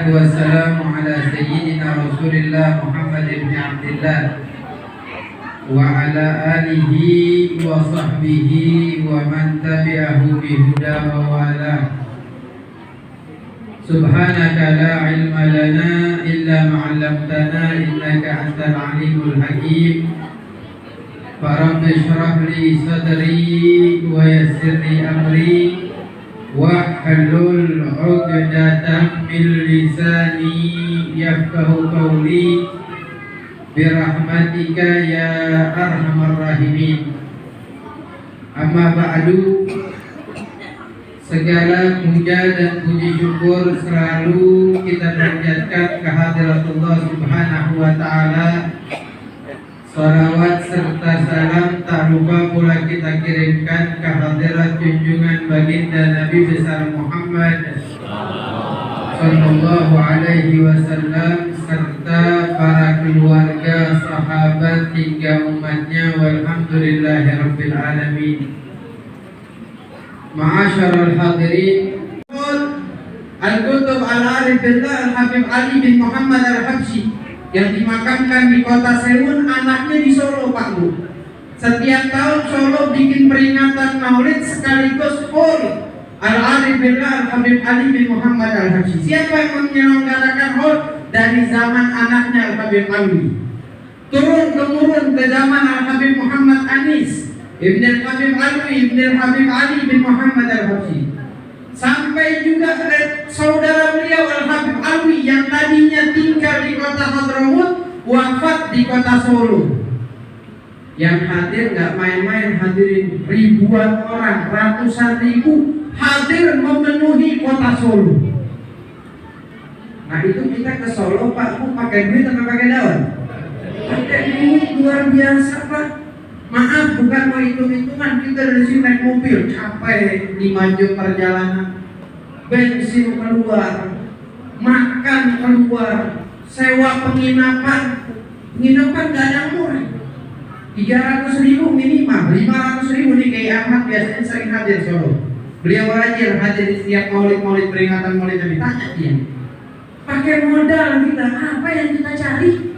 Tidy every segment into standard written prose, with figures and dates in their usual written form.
Wassalatu wassalamu ala sayyidina Rasulillah Muhammad ibn Abdillah wa ala alihi wa sahbihi wa man tabi'ahu bihuda wa wala. Subhanaka la ilma lana illa ma'allamtana innaka antal alimul hakim. Rabbi shrah li sadri wa yassir li amri wahlul 'uqdatam min lisani yafqahu qawli birahmatika ya arhamar rahimin. Amma ba'du, segala puja dan puji syukur selalu kita panjatkan kehadiratullah subhanahu wa ta'ala. Salawat serta salam tak lupa pula kita kirimkan ke hadirat junjungan baginda Nabi besar Muhammad sallallahu alaihi wasallam serta para keluarga, sahabat hingga umatnya, walhamdulillahi rabbil alamin. Ma'asyiral hadirin, Al-Qutb Al-Arif Billah Al-Habib Ali bin Muhammad Al-Habsyi yang dimakamkan di kota Sewun, anaknya di Solo, Pak Bu. Setiap tahun Solo bikin peringatan Maulid sekaligus haul Al-Arif Billah Al-Habib Ali bin Muhammad Al-Habsyi. Siapa yang menyelenggarakan haul? Dari zaman anaknya Al-Habib Ali, turun-temurun ke zaman Al-Habib Muhammad Anis Ibn Al-Habib Ali Ibn Al-Habib Ali bin Muhammad Al-Habsyi, sampai juga saudara beliau Al-Habib Alwi yang tadinya tinggal di kota Hadramut wafat di kota Solo. Yang hadir gak main-main, hadirin ribuan orang, ratusan ribu hadir memenuhi kota Solo. Nah itu kita ke Solo, Pak Bu, pakai duit atau pakai daun? Pakai duit, luar biasa Pak. Maaf, bukan mau hitung-hitungan, kita dari sini naik mobil capek 5 jam perjalanan, bensin keluar, makan keluar, sewa penginapan gak ada murah, 300.000 minimal, 500.000 nih. Kayak Ahmad biasanya sering hadir Solo, beliau rajin hadir di setiap maulid peringatan maulid Nabi. Tanya dia, pakai modal kita, apa yang kita cari?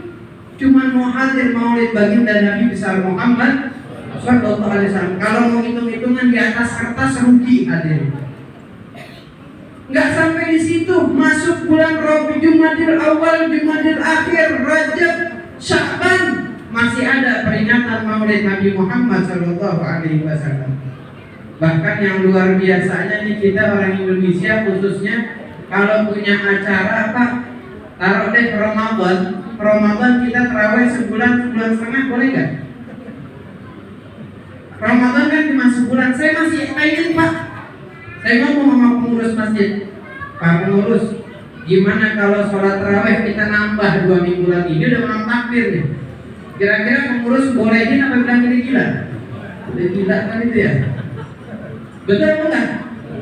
Cuma mau hadir maulid baginda Nabi besar Muhammad sallallahu alaihi wasallam. Kalau mau hitung-hitungan di atas kertas rugi hadir. Nggak sampai di situ, masuk bulan Rabi, Jumadil Awal, Jumadil Akhir, Rajab, Sya'ban, masih ada peringatan maulid Nabi Muhammad sallallahu alaihi wasallam. Bahkan yang luar biasanya nih, kita orang Indonesia khususnya kalau punya acara apa, taruh deh Ramadan kita terawih sebulan setengah, boleh nggak? Ramadan kan cuma sebulan. Saya masih pengen Pak, saya ngomong sama pengurus masjid, Pak pengurus, gimana kalau sholat terawih kita nambah 2 minggu lagi? Dia udah mau takbir nih. Kira-kira pengurus bolehin apa bilang ini gila? Udah gila kan itu ya? Betul enggak?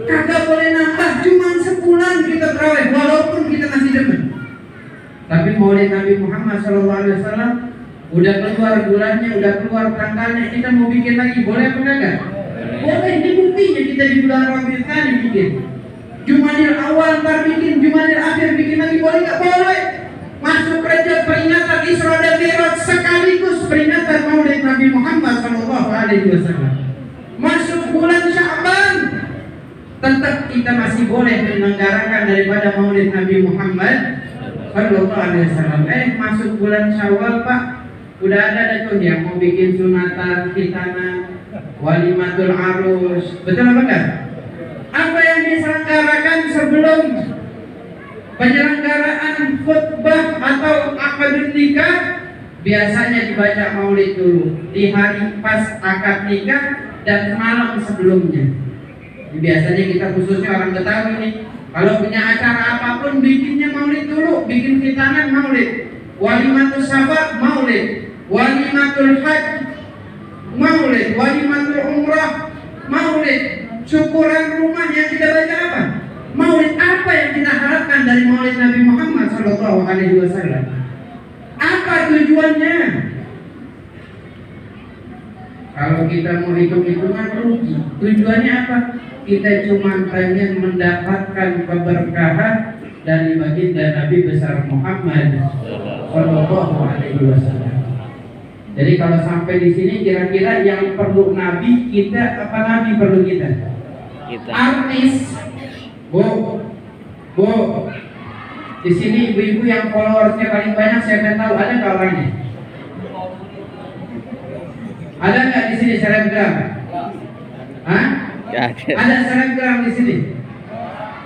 Kagak boleh nambah, cuma sebulan kita terawih walaupun kita masih demen. Tapi maulid Nabi Muhammad SAW udah keluar bulannya, udah keluar tanggalnya, kita mau bikin lagi, boleh apa enggak? Boleh. Ini buktinya kita di bulan Rabiul Tsani bikin, Jumadil Awal ntar bikin, Jumadil Akhir bikin lagi, boleh nggak? Boleh. Masuk Rajab peringatan Isra dan Mi'raj sekaligus peringatan maulid Nabi Muhammad SAW. Masuk bulan Sya'ban, tetap kita masih boleh menyelenggarakan daripada maulid Nabi Muhammad sallallahu alaihi wasallam. Masuk bulan Syawal Pak, udah ada tuh yang mau bikin sunatan, khitanan, walimatul arus. Betul apa enggak? Apa yang diselenggarakan sebelum penyelenggaraan khutbah atau akad nikah? Biasanya dibaca maulid dulu di hari pas akad nikah dan malam sebelumnya. Biasanya kita khususnya orang Betawi nih, kalau punya acara apapun bikinnya maulid dulu, bikin khitanan maulid, walimatul safar maulid, walimatul haji maulid, walimatul umrah maulid, syukuran rumah yang kita baca apa? Maulid. Apa yang kita harapkan dari maulid Nabi Muhammad sallallahu alaihi wasallam? Apa tujuannya? Kalau kita mau hitung-hitungan rugi. Tujuannya apa? Kita cuma pengen mendapatkan keberkahan dari baginda Nabi besar Muhammad Shallallahu Alaihi Wasallam. Jadi kalau sampai di sini kira-kira yang perlu Nabi kita apa Nabi perlu kita? Artis, bu, di sini ibu-ibu yang followersnya paling banyak saya tahu ada nggak orangnya? Ada nggak di sini selebgram? Hah? Ada selebgram di sini?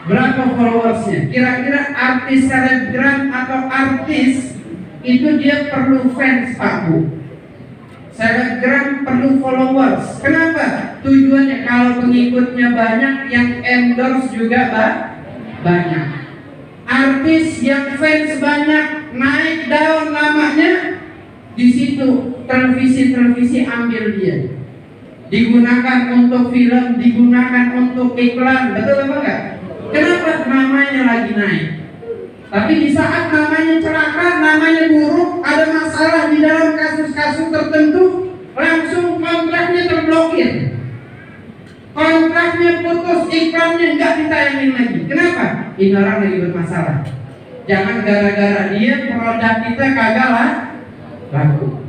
Berapa followersnya? Kira-kira artis selebgram atau artis itu dia perlu fans Pak Bu. Selebgram perlu followers. Kenapa? Tujuannya kalau pengikutnya banyak, yang endorse juga banyak. Artis yang fans banyak, naik daun namanya, di situ televisi ambil dia. Digunakan untuk film, digunakan untuk iklan, betul apa enggak? Kenapa namanya lagi naik? Tapi di saat namanya celaka, namanya buruk, ada masalah di dalam kasus-kasus tertentu, langsung kontraknya terblokir. Kontraknya putus, iklannya nggak ditayangin lagi. Kenapa? Ini orang lagi bermasalah. Jangan gara-gara dia produk kita kagak laku.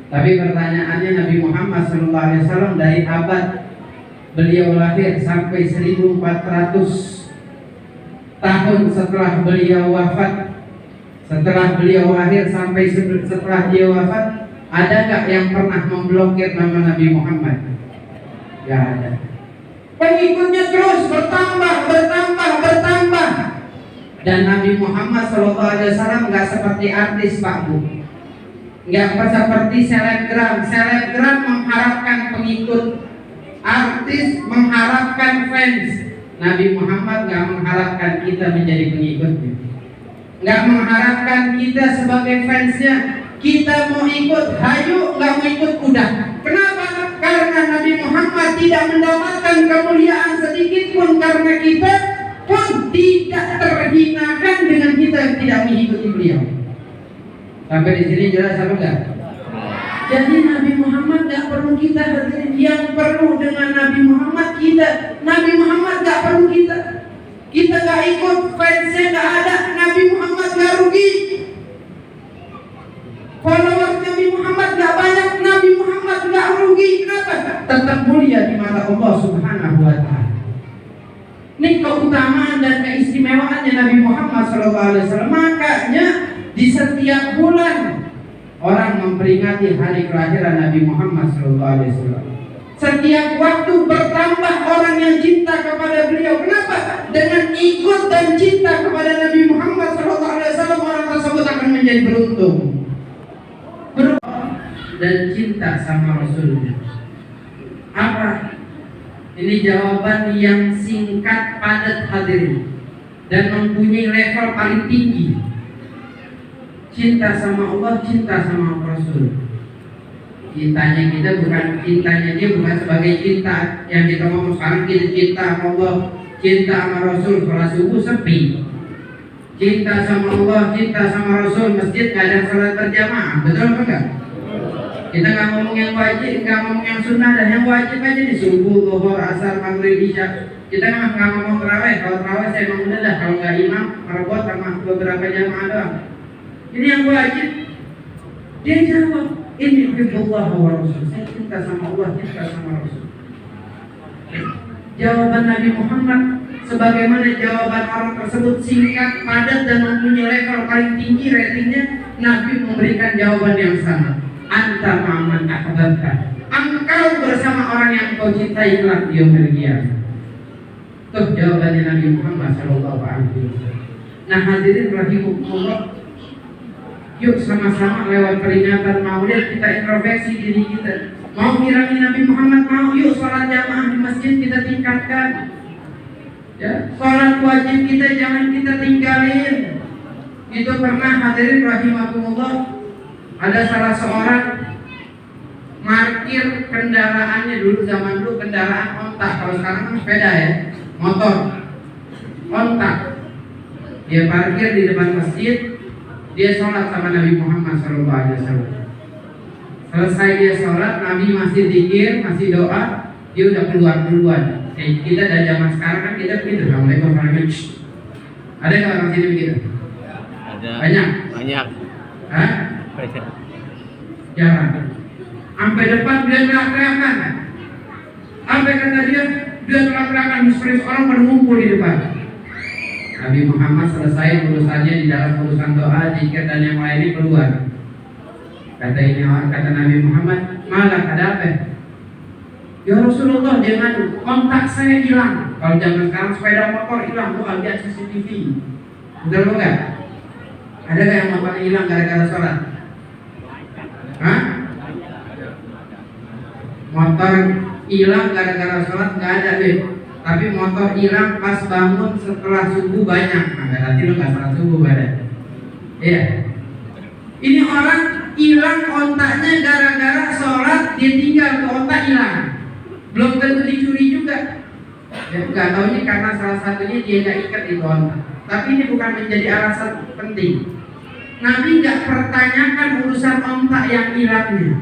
Tapi pertanyaannya Nabi Muhammad SAW dari abad beliau lahir sampai 1400 tahun setelah beliau wafat, setelah beliau lahir sampai setelah dia wafat, ada nggak yang pernah memblokir nama Nabi Muhammad? Gak ada. Pengikutnya terus bertambah. Dan Nabi Muhammad SAW nggak seperti artis Pak Bu, nggak seperti selebgram. Selebgram mengharapkan pengikut, artis mengharapkan fans. Nabi Muhammad nggak mengharapkan kita menjadi pengikutnya, nggak mengharapkan kita sebagai fansnya. Kita mau ikut hayu, nggak mau ikut kuda. Kenapa? Karena Nabi Muhammad tidak mendapatkan kemuliaan sedikit pun, karena kita pun tidak terhinakan dengan kita yang tidak mengikuti beliau. Sampai di sini jelas apa enggak? Jadi Nabi Muhammad nggak perlu kita hadirin. Yang perlu dengan Nabi Muhammad kita. Nabi Muhammad nggak perlu kita. Kita nggak ikut, fansnya nggak ada, Nabi Muhammad nggak rugi. Followers Nabi Muhammad nggak banyak, Nabi Muhammad nggak rugi. Kenapa? Tetap mulia di mata Allah Subhanahu Wa Taala. Ini keutamaan dan keistimewaannya Nabi Muhammad SAW. Makanya di setiap bulan orang memperingati hari kelahiran Nabi Muhammad SAW. Setiap waktu bertambah orang yang cinta kepada beliau. Kenapa? Dengan ikut dan cinta kepada Nabi Muhammad SAW, orang tersebut akan menjadi beruntung. Dan cinta sama Rasulnya. Apa? Ini jawaban yang singkat, padat hadirin, dan mempunyai level paling tinggi. Cinta sama Allah, cinta sama Rasul. Cintanya kita bukan, cintanya dia bukan sebagai cinta yang kita ngomong sekarang. Kita cinta sama Allah, cinta sama Rasul, sholat subuh sepi. Cinta sama Allah, cinta sama Rasul, masjid gak ada sholat berjamaah, betul apa enggak? Kita nggak ngomong yang wajib, nggak ngomong yang sunnah, dan yang wajib aja di subuh, zuhur, asar, maghrib, isya. Kita nggak ngomong tarawih. Kalau tarawih saya mau udah, kalau nggak imam, marbot sama beberapa jamaah doang. Ini yang wajib. Dia jawab, ini hubullah wa rasul. Saya cinta sama Allah, cinta sama Rasul. Jawaban Nabi Muhammad sebagaimana jawaban orang tersebut singkat, padat, dan mempunyai level paling tinggi ratingnya. Nabi memberikan jawaban yang sama. Anta ma'aman ahbabta. Engkau bersama orang yang kau cintai kelak di yaumil qiyamah. Tuh jawabannya Nabi Muhammad SAW. Nah hadirin rahimakumullah, yuk sama-sama lewat peringatan Maulid kita introspeksi diri kita. Mau ngirami Nabi Muhammad, mau yuk sholat jamaah di masjid kita tingkatkan. Ya, sholat wajib kita jangan kita tinggalin. Itu pernah hadirin rahimakumullah, ada salah seorang markir kendaraannya dulu, zaman dulu kendaraan ontak, kalau sekarang kan sepeda ya, motor ontak. Dia parkir di depan masjid, dia sholat sama Nabi Muhammad SAW. Selesai dia sholat, Nabi masih zikir, masih doa, dia udah keluar duluan. Kita dari zaman sekarang kan kita begitu, assalamualaikum warahmatullahi wabarakatuh. Ada nggak orang sini begitu? Ada. Banyak. Banyak. Hah? Banyak. Jarang. Sampai depan dia teriak-teriakan. Sampai kata dia teriak-teriakan, misterius orang mengumpul di depan. Nabi Muhammad selesai urusannya di dalam urusan doa, zikir dan yang lainnya keluar. Kata Nabi Muhammad, malah ada apa? Ya Rasulullah, dia ngadu, kontak saya hilang. Kalau zaman sekarang sepeda motor hilang, lu lihat CCTV. Betul nggak? Ada nggak yang motornya hilang gara-gara sholat? Hah? Motor hilang gara-gara sholat nggak ada deh. Tapi motor hilang pas bangun setelah subuh banyak. Nah, berarti lu nggak sholat subuh pada. Iya. Ini orang hilang kontaknya gara-gara sholat, dia tinggal ke kontak hilang. Belum tentu dicuri juga. Ya, nggak tahunya karena salah satunya dia nggak ikat di kontak. Tapi ini bukan menjadi alasan penting. Nabi nggak pertanyakan urusan kontak yang hilangnya.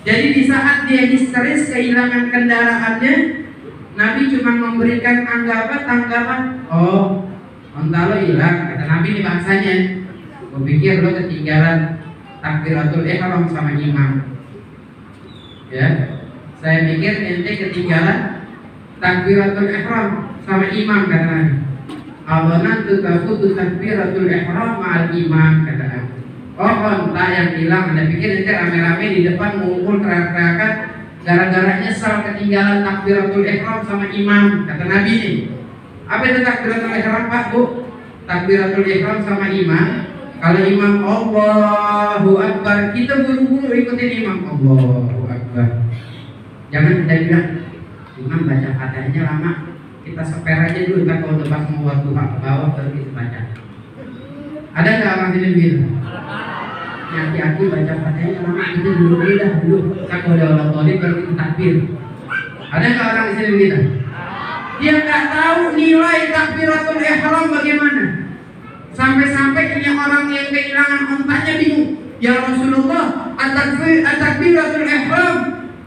Jadi di saat dia histeris kehilangan kendaraannya, Nabi cuma memberikan tanggapan, oh, onta lo hilang, kata Nabi ini bahasanya. Gue pikir lo ketinggalan takbiratul ihram sama imam. Ya, saya pikir ente ketinggalan takbiratul ihram sama imam, kata Nabi. Abanan tutafutu takbiratul ihram ma'al imam, kata Nabi. Oh, onta yang hilang, anda pikir ente rame-rame di depan ngumpul teriak-teriakan gara-gara nyesal ketinggalan takbiratul ihram sama imam, kata Nabi ini. Apa itu takbiratul ihram, Pak, Bu? Takbiratul ihram sama imam. Kalau imam Allahu Akbar, kita buru-buru ikutin imam Allahu Akbar. Jangan kita bilang imam baca Fatihahnya lama, kita seper aja dulu, kan kalau lepas mau waktu ke bawah baru kita baca. Ada nggak orang sini begitu? Hati-hati baca Fatihahnya lama, kita dulu dulu. Kan kalau ada orang tolib baru kita takbir. Ada nggak orang sini begitu? Dia nggak tahu nilai takbiratul ihram bagaimana. Sampai-sampai ini orang yang kehilangan ontaknya bingung. Ya Rasulullah, at-takbiratul ihram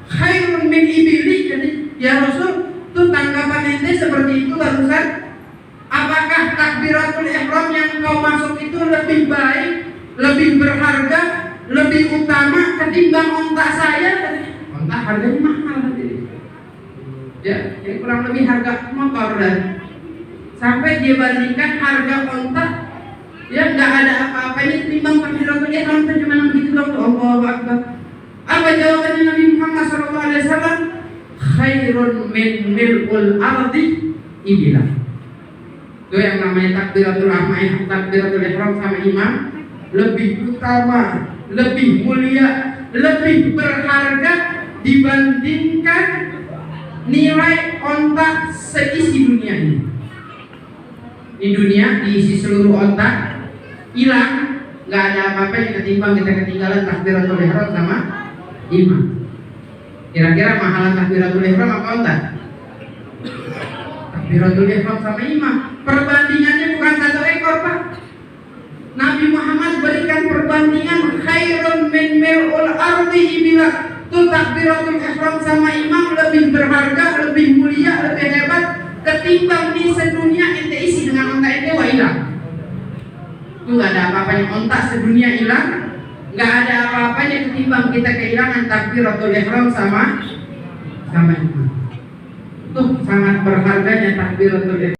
khairun min ibili. Jadi, ya Rasul, tuh tanggapan ente seperti itu barusan. Apakah takbiratul ihram yang kau masuk itu lebih baik, lebih berharga, lebih utama ketimbang ontak saya? Ontak harganya mahal nanti. Ya, kurang lebih harga motor dan sampai dia bandingkan harga ontak. Ya nggak ada apa-apanya ketimbang takbiratul ihram itu cuma begitu doang. Allahu Akbar. Apa jawabannya Nabi Muhammad SAW? Khairun min mil'ul ardi ibilah. Itu yang namanya takbiratul ihram sama imam lebih utama, lebih mulia, lebih berharga dibandingkan nilai ontak seisi dunia ini. Di dunia diisi seluruh ontak hilang, nggak ada apa-apa yang ketimbang kita ketinggalan takbiratul ihram sama imam. Kira-kira mahalan takbiratul ihram apa ontak? Takbiratul ihram sama imam. Perbandingannya bukan satu ekor, Pak. Nabi Muhammad berikan perbandingan khairun min mil'ul ardi ibilah. Tuh takbiratul ihram sama imam lebih berharga, lebih mulia, lebih hebat ketimbang di sedunia ente isi dengan ontak ente wah hilang. Itu nggak ada apa-apanya ontak sedunia hilang, nggak ada apa-apanya ketimbang kita kehilangan takbiratul ihram sama imam. Tuh sangat berharganya takbiratul ihram.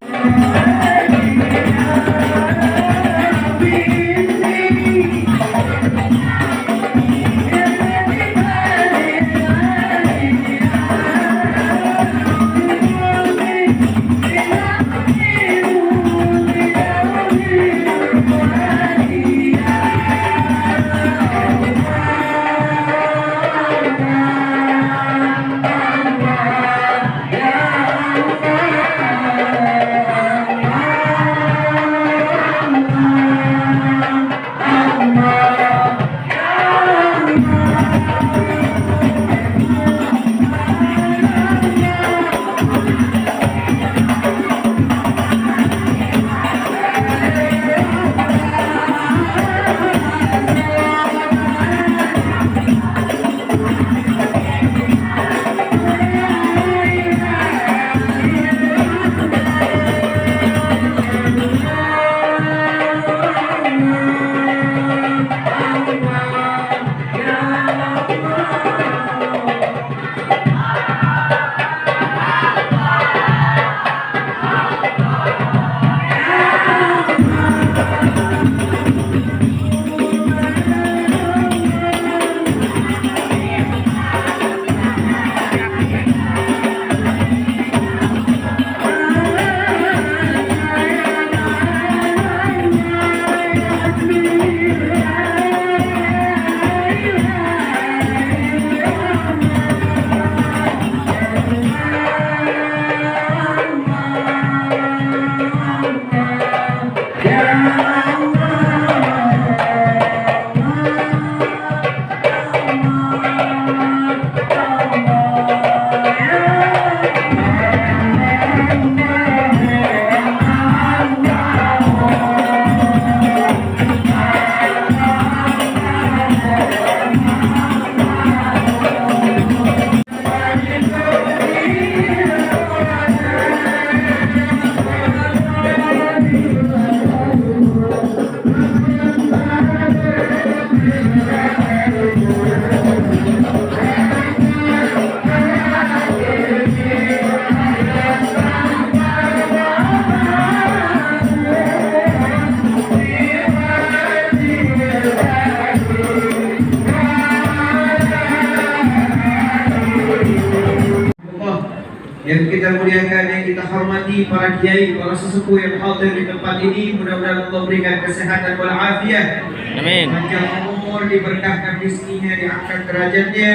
Yang kita muliakan, yang kita hormati para kiai, para sesepuh yang hadir di tempat ini, mudah-mudahan Allah berikan kesehatan wal afiat. Amin. Panjang umur, diberkahkan rezekinya, diangkat derajatnya.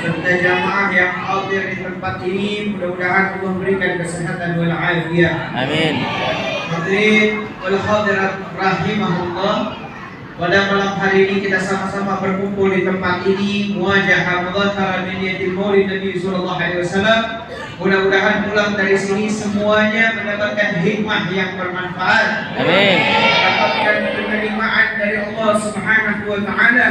Serta jamaah yang hadir di tempat ini, mudah-mudahan Allah berikan kesehatan wal afiat. Amin. Hadirin wal hadirat rahimahullah. Pada malam hari ini kita sama-sama berkumpul di tempat ini, muwajahah mudzakarah min niyatil maulid Nabi sallallahu alaihi wasallam. Mudah-mudahan pulang dari sini semuanya mendapatkan hikmah yang bermanfaat. Amin. Mendapatkan penerimaan dari Allah Subhanahu wa taala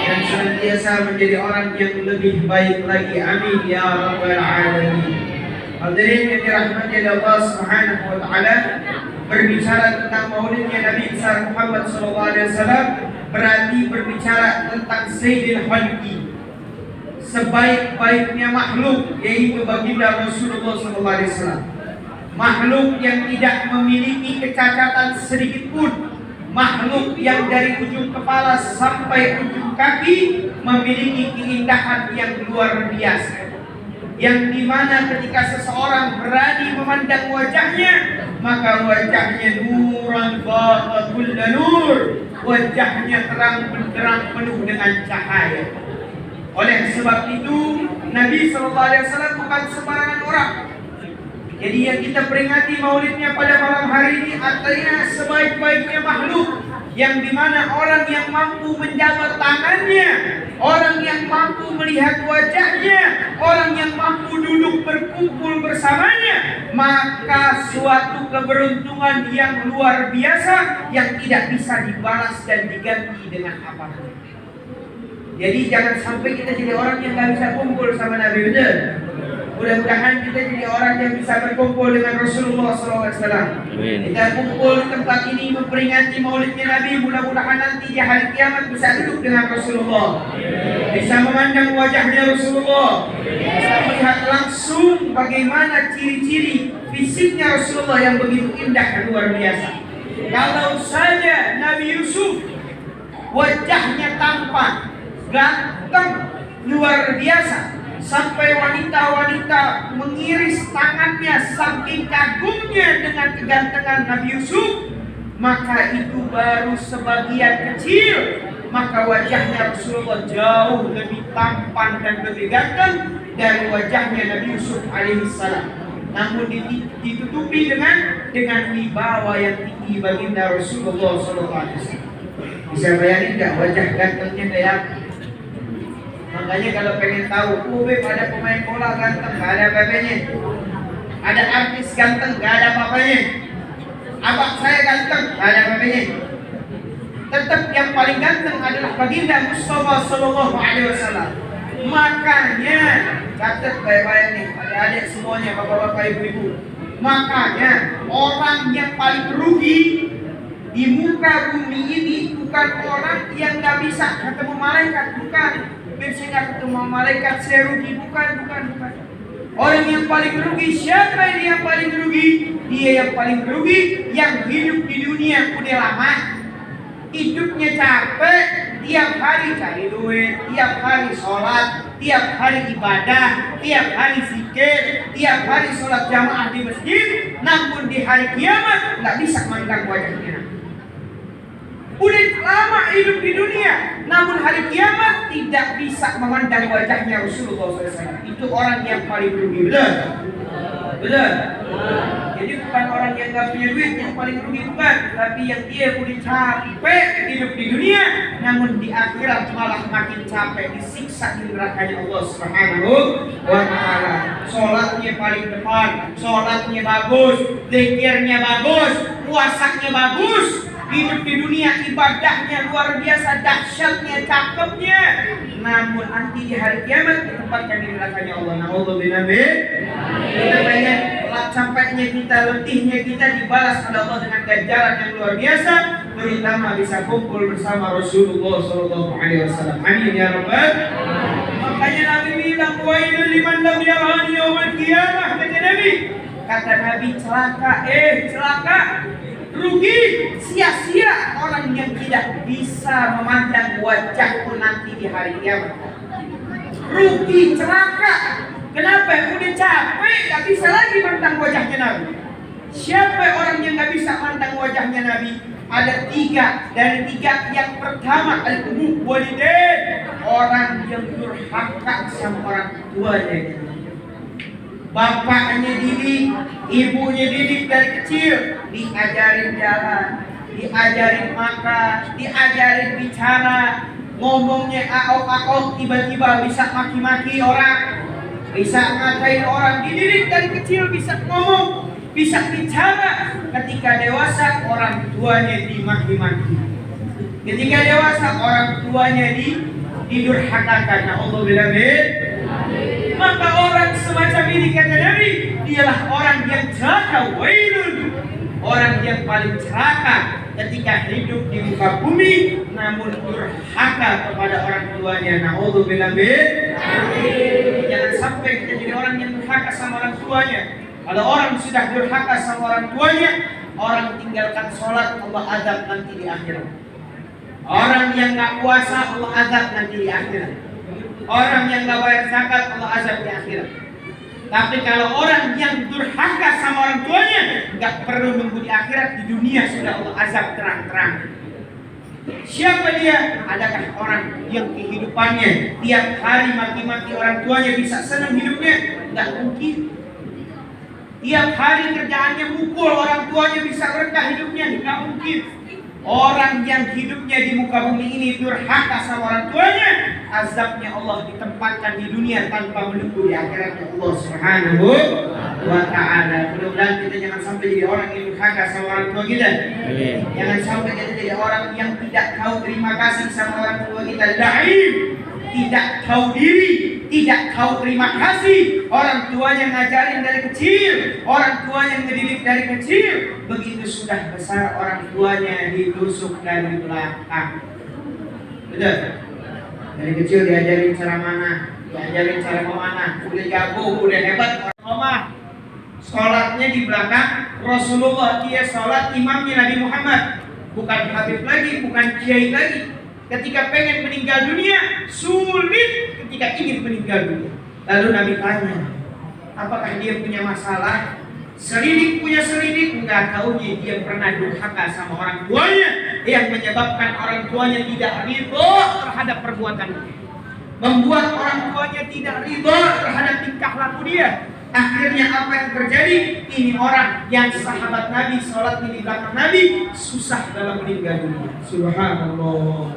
dan senantiasa menjadi orang yang lebih baik lagi. Amin ya rabbal alamin. Hadirin yang dirahmati Allah Subhanahu wa taala, berbicara tentang maulidnya Nabi besar Muhammad sallallahu alaihi wasallam berarti berbicara tentang Sayyidil Khalqi, sebaik-baiknya makhluk, yaitu baginda Rasulullah sallallahu alaihi wasallam. Makhluk yang tidak memiliki kecacatan sedikit pun, makhluk yang dari ujung kepala sampai ujung kaki memiliki keindahan yang luar biasa, yang dimana ketika seseorang berani memandang wajahnya, maka wajahnya nuran faqa kulla nur, wajahnya terang benderang penuh dengan cahaya. Oleh sebab itu Nabi SAW bukan sembarangan orang. Jadi yang kita peringati maulidnya pada malam hari ini artinya sebaik-baiknya makhluk, yang dimana orang yang mampu menjabat tangannya, orang yang mampu melihat wajahnya, orang yang mampu duduk berkumpul bersamanya, maka suatu keberuntungan yang luar biasa yang tidak bisa dibalas dan diganti dengan apapun. Jadi jangan sampai kita jadi orang yang gak bisa kumpul sama Nabi, benar? Mudah-mudahan kita jadi orang yang bisa berkumpul dengan Rasulullah SAW. Kita kumpul di tempat ini memperingati maulidnya Nabi. Mudah-mudahan nanti di hari kiamat bisa duduk dengan Rasulullah, bisa memandang wajahnya Rasulullah, bisa melihat langsung bagaimana ciri-ciri fisiknya Rasulullah yang begitu indah dan luar biasa. Kalau saja Nabi Yusuf wajahnya tampan, ganteng, luar biasa, sampai wanita-wanita mengiris tangannya saking kagumnya dengan kegantengan Nabi Yusuf, maka itu baru sebagian kecil. Maka wajahnya Rasulullah jauh lebih tampan dan lebih ganteng dari wajahnya Nabi Yusuf alaihissalam. Namun ditutupi dengan wibawa yang tinggi baginda Rasulullah SAW. Bisa bayangin nggak wajah gantengnya kayak? Makanya kalau pengen tahu, ada pemain bola ganteng, gak ada apa-apanya. Ada artis ganteng, gak ada apa-apanya. Abang saya ganteng, gak ada apa-apanya. Tetap yang paling ganteng adalah baginda Mustafa sallallahu alaihi wasallam. Makanya catat baik-baik nih, adik-adik semuanya, bapak-bapak, ibu-ibu. Makanya orang yang paling rugi di muka bumi ini bukan orang yang gak bisa ketemu malaikat, bukan. Biasanya ketemu malaikat saya rugi, bukan. Orang yang paling rugi, siapa ini yang paling rugi? Dia yang paling rugi yang hidup di dunia udah lama, hidupnya capek, tiap hari cari duit, tiap hari sholat, tiap hari ibadah, tiap hari zikir, tiap hari sholat jamaah di masjid, namun di hari kiamat nggak bisa mandang wajahnya. Udah lama hidup di dunia, namun hari kiamat tidak bisa memandang wajahnya Rasulullah SAW. Itu orang yang paling rugi, benar? Jadi bukan orang yang gak punya duit yang paling rugi, bukan. Tapi yang dia udah capek hidup di dunia, namun di akhirat malah makin capek, disiksa di nerakanya Allah Subhanahu wa ta'ala. Sholatnya paling depan, sholatnya bagus, zikirnya bagus, puasanya bagus, hidup di dunia ibadahnya luar biasa, dahsyatnya, cakepnya, namun nanti di hari kiamat ditempatkan di nerakanya Allah. Na'udzubillah min. Kita pengen capeknya kita, letihnya kita dibalas oleh Allah dengan ganjaran yang luar biasa, terutama bisa kumpul bersama Rasulullah sallallahu alaihi wasallam. Amin ya rabbal. Makanya Nabi bilang, wailul liman lam yarani yaumil qiyamah, kata Nabi. Kata Nabi, celaka, rugi, sia-sia orang yang tidak bisa memandang wajahku nanti di hari kiamat. Rugi, celaka Kenapa? Udah capek, gak bisa lagi mantang wajahnya Nabi. Siapa orang yang gak bisa mantang wajahnya Nabi? Ada 3. Dari 3 yang pertama, al-uquq walidain, orang yang durhaka sama orang tuanya. Bapaknya didik, ibunya didik dari kecil, diajarin jalan, diajarin makan, diajarin bicara, ngomongnya aok-aok, tiba-tiba bisa maki-maki orang, bisa ngatain orang, dididik dari kecil bisa ngomong, bisa bicara. Ketika dewasa orang tuanya dimaki-maki, ketika dewasa orang tuanya didurhakakan. Allah bilang, maka orang semacam ini kata Nabi, dialah orang yang celaka, wailun, orang yang paling celaka ketika hidup di muka bumi namun durhaka kepada orang tuanya. Na'udzubillah min. Jangan sampai kita jadi orang yang durhaka sama orang tuanya. Kalau orang sudah durhaka sama orang tuanya, orang tinggalkan sholat, Allah azab nanti di akhirat. Orang yang gak puasa, Allah azab nanti di akhirat. Orang yang gak bayar zakat, Allah azab di akhirat. Tapi kalau orang yang durhaka sama orang tuanya, gak perlu nunggu di akhirat, di dunia sudah Allah azab terang-terang. Siapa dia? Adakah orang yang kehidupannya tiap hari maki-maki orang tuanya bisa senang hidupnya? Gak mungkin. Tiap hari kerjaannya mukul orang tuanya bisa berkah hidupnya? Gak mungkin. Orang yang hidupnya di muka bumi ini durhaka sama orang tuanya, azabnya Allah ditempatkan di dunia tanpa menunggu di akhirat Allah Subhanahu wa ta'ala. Mudah-mudahan kita jangan sampai jadi orang yang durhaka sama orang tua kita. Jangan sampai kita jadi orang yang tidak tahu terima kasih sama orang tua kita. Da'im, tidak tahu diri, tidak tahu terima kasih. Orang tuanya ngajarin dari kecil, orang tuanya ngedidik dari kecil. Begitu sudah besar orang tuanya ditusuk dari belakang. Betul? Dari kecil diajarin cara mana, diajarin cara kemana, udah jago, udah hebat. Omah sholatnya di belakang Rasulullah, dia sholat imamnya Nabi Muhammad, bukan Habib lagi, bukan kiai lagi. Ketika pengen meninggal dunia, sulit ketika ingin meninggal dunia. Lalu Nabi tanya, apakah dia punya masalah? Selidik punya selidik, enggak tahunya dia pernah durhaka sama orang tuanya, yang menyebabkan orang tuanya tidak ridho terhadap perbuatannya, membuat orang tuanya tidak ridho terhadap tingkah laku dia. Akhirnya apa yang terjadi? Ini orang yang sahabat Nabi, sholat di belakang Nabi, susah dalam meninggal dunia. Subhanallah.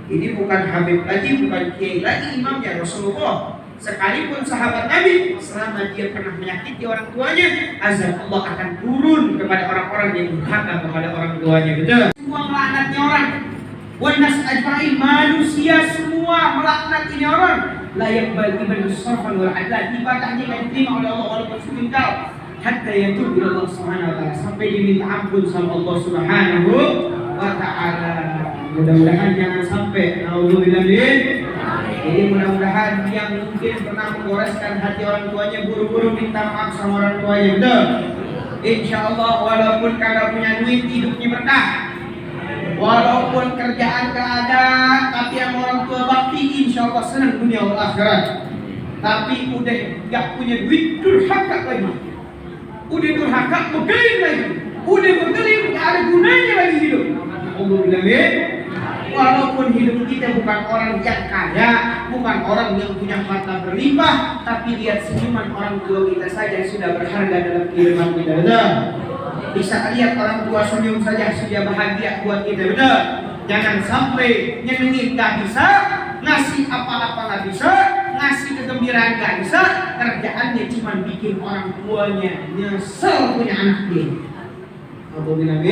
Ini bukan Habib lagi, bukan kiai lagi, imamnya Rasulullah. Sekalipun sahabat Nabi, selama dia pernah menyakiti orang tuanya, azab Allah akan turun kepada orang-orang yang durhaka kepada orang tuanya. Betul? Semua melaknatnya orang. Wanas ajma'in, manusia semua melaknat ini orang. Layak bagi manusia wal adla, ibadahnya yang diterima oleh Allah walaupun sebentar. Hatta yatub ila Allah Subhanahu wa ta'ala, sampai diminta ampun sama Allah Subhanahu wa ta'ala. Mudah-mudahan jangan sampai. Naudzubillah min. Jadi mudah-mudahan yang mungkin pernah menggoreskan hati orang tuanya buru-buru minta maaf sama orang tuanya. Betul? Insyaallah walaupun kagak punya duit hidupnya berkah. Walaupun kerjaan gak ada, tapi yang orang tua bakti insyaallah senang dunia wal akhirat. Tapi udah gak punya duit, durhaka lagi. Udah durhaka, begelin lagi. Udah begelin, gak ada gunanya lagi hidup. Allah bilang, walaupun hidup kita bukan orang yang kaya, bukan orang yang punya harta berlimpah, tapi lihat senyuman orang tua kita saja sudah berharga dalam kehidupan kita. Betul? Bisa lihat orang tua senyum saja sudah bahagia buat kita. Betul? Jangan sampai nyenengin gak bisa, ngasih apa-apa gak bisa, ngasih kegembiraan gak bisa, kerjaannya cuma bikin orang tuanya nyesel punya anak dia. Apa bilang,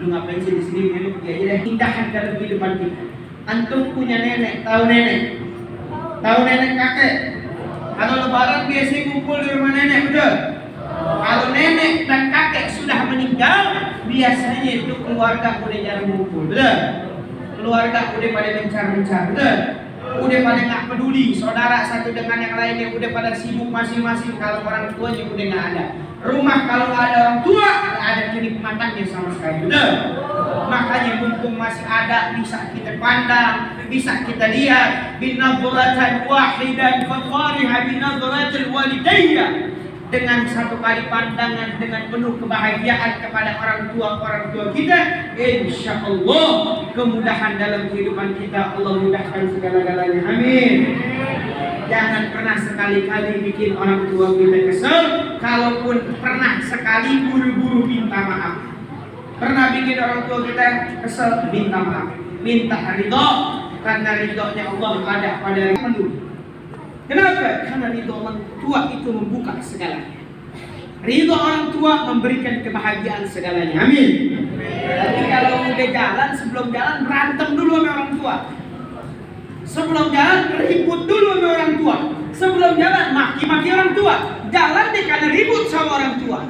lu ngapain sih di sini? Lu pergi aja deh. Indahan dalam kehidupan kita. Antum punya nenek, tahu nenek, tahu nenek kakek. Kalau lebaran biasanya kumpul di rumah nenek, betul? Kalau nenek dan kakek sudah meninggal, biasanya itu keluarga udah jarang kumpul, betul? Keluarga udah pada mencar-mencar, betul? Udah pada nggak peduli, saudara satu dengan yang lainnya udah pada sibuk masing-masing. Kalau orang tuanya udah nggak ada. Rumah kalau nggak ada orang tua, nggak ada kenikmatannya sama sekali. Betul? Makanya mumpung masih ada bisa kita pandang, bisa kita lihat. Binadhratan wahidan fafariha binadhratil walidayya. Dengan satu kali pandangan dengan penuh kebahagiaan kepada orang tua kita, insya Allah kemudahan dalam kehidupan kita Allah mudahkan segala-galanya. Amin. Jangan pernah sekali-kali bikin orang tua kita kesel. Kalaupun pernah sekali, buru-buru minta maaf. Pernah bikin orang tua kita kesel, minta maaf, minta ridho, karena ridhonya Allah ada pada penuh. Kenapa? Karena ridho orang tua itu membuka segalanya. Ridho orang tua memberikan kebahagiaan segalanya. Amin. Tapi kalau udah jalan, sebelum jalan berantem dulu sama orang tua. Sebelum jalan ribut dulu sama orang tua. Sebelum jalan maki-maki orang tua. Jalan deh karena ribut sama orang tua.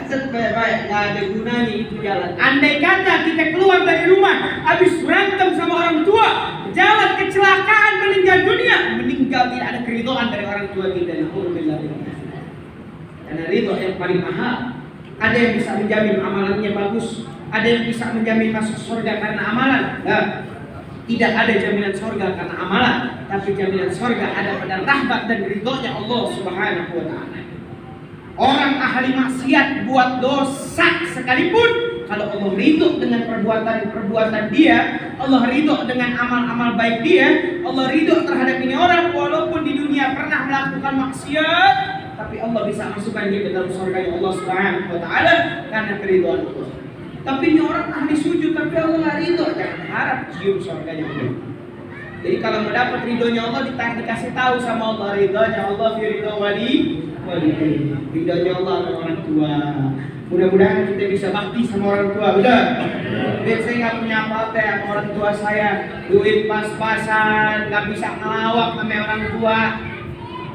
Baik-baik, nggak ada gunanya itu jalan. Andai kata kita keluar dari rumah, habis berantem sama orang tua, jalan kecelakaan, meninggal dunia, meninggal tidak ada keridhaan dari orang tua kita. Karena ridho yang paling mahal. Ada yang bisa menjamin amalannya bagus, ada yang bisa menjamin masuk surga karena amalan. Nah, tidak ada jaminan surga karena amalan, tapi jaminan surga ada pada rahmat dan ridhonya Allah Subhanahu wa taala. Orang ahli maksiat buat dosa sekalipun, kalau Allah ridho dengan perbuatan dia, Allah ridho dengan amal-amal baik dia, Allah ridho terhadap ini orang walaupun di dunia pernah melakukan maksiat, tapi Allah bisa masukkan dia ke dalam surga Allah Subhanahu wa taala karena keridhaan Allah. Tapi ini orang ahli sujud tapi Allah nggak ridho, jangan harap cium surganya Allah. Jadi kalau mau dapat ridhonya Allah dikasih tahu sama Allah, ridhonya Allah fi ridho ridhonya Allah sama orang tua. Mudah-mudahan kita bisa bakti sama orang tua. Udah. Dan saya nggak punya apa-apa ya sama orang tua saya. Duit pas-pasan, nggak bisa ngelawak sama orang tua,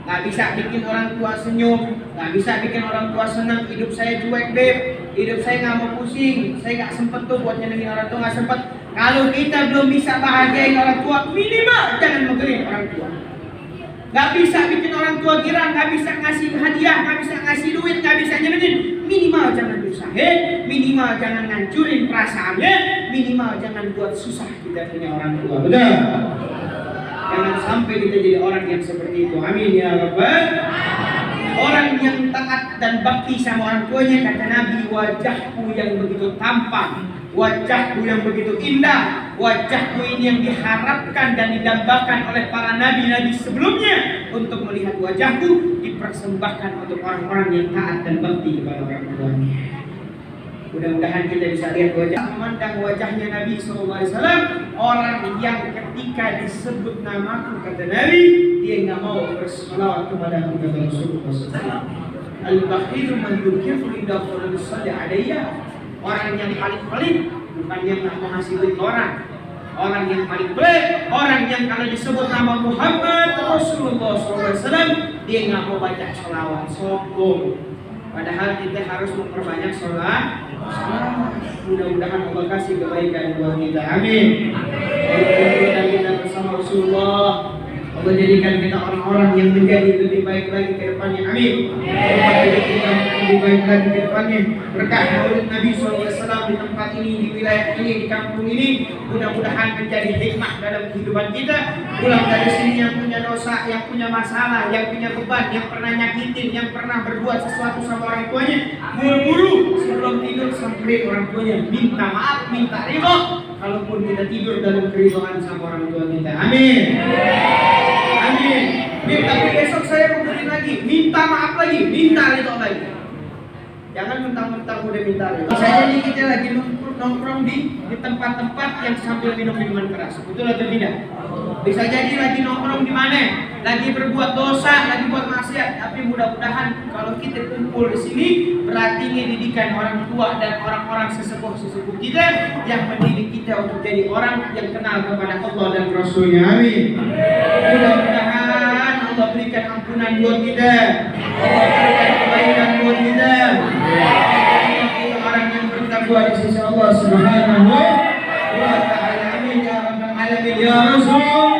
nggak bisa bikin orang tua senyum, nggak bisa bikin orang tua senang. Hidup saya cuek beb. Hidup saya nggak mau pusing. Saya nggak sempet tuh buat nyenengin orang tua, nggak sempet. Kalau kita belum bisa bahagiain orang tua, minimal jangan megerin orang tua. Gak bisa bikin orang tua girang, gak bisa ngasih hadiah, gak bisa ngasih duit, gak bisa nyenengin. Minimal jangan nyusahin, minimal jangan ngancurin perasaannya, minimal jangan buat susah kita punya orang tua. Betul? Jangan sampai kita jadi orang yang seperti itu. Amin ya Rabbal. Orang yang taat dan bakti sama orang tuanya, kata Nabi, wajahku yang begitu tampan, wajahku yang begitu indah, wajahku ini yang diharapkan dan didambakan oleh para nabi-nabi sebelumnya. Untuk melihat wajahku dipersembahkan untuk orang-orang yang taat dan bakti kepada orang tuanya. Mudah-mudahan kita bisa lihat wajah, memandang wajahnya Nabi SAW. Orang yang ketika disebut namaku, kata Nabi, dia nggak mau berselawat kepada aku, kata Rasulullah SAW. Al-bakhiru man yudhkiru inda qawli salli alayya. Orang yang paling pelit bukan yang nggak mau ngasih duit orang. Orang yang paling pelit, orang yang kalau disebut nama Muhammad Rasulullah SAW, dia nggak mau baca sholawat, sombong. Padahal kita harus memperbanyak sholat. Mudah-mudahan Allah kasih kebaikan buat kita. Amin. Kita bersama Rasulullah, Allah jadikan kita orang-orang yang menjadi lebih baik lagi ke depannya. Amin. Allah jadikan kita lebih baik lagi ke depannya. Berkah maulid Nabi SAW di tempat ini, di wilayah ini, di kampung ini, mudah-mudahan menjadi hikmah dalam kehidupan kita. Pulang dari sini yang punya dosa, yang punya masalah, yang punya beban, yang pernah nyakitin, yang pernah berbuat sesuatu sama orang tuanya, buru-buru sebelum tidur sampai orang tuanya minta maaf, minta ridho. Kalaupun kita tidur dalam keridhaan sama orang tua kita. Amin. Amin. Tapi besok saya mau beri lagi, minta maaf lagi, minta ridho lagi. Jangan mentang-mentang udah minta ridho. Bisa jadi kita lagi nongkrong di tempat-tempat yang sambil minum minuman keras. Betul atau tidak? Bisa jadi lagi nongkrong di mana? Lagi berbuat dosa, lagi buat maksiat. Tapi mudah-mudahan kalau kita kumpul di sini, berarti ini didikan orang tua dan orang-orang sesepuh-sesepuh kita yang mendidik kita untuk jadi orang yang kenal kepada Allah dan Rasulnya. Amin. Mudah-mudahan Allah berikan ampunan buat kita, Allah berikan kebaikan buat kita. Orang yang bertakwa di sisi Allah Subhanahu wa taala. Amin ya rabbal alamin ya Rasul.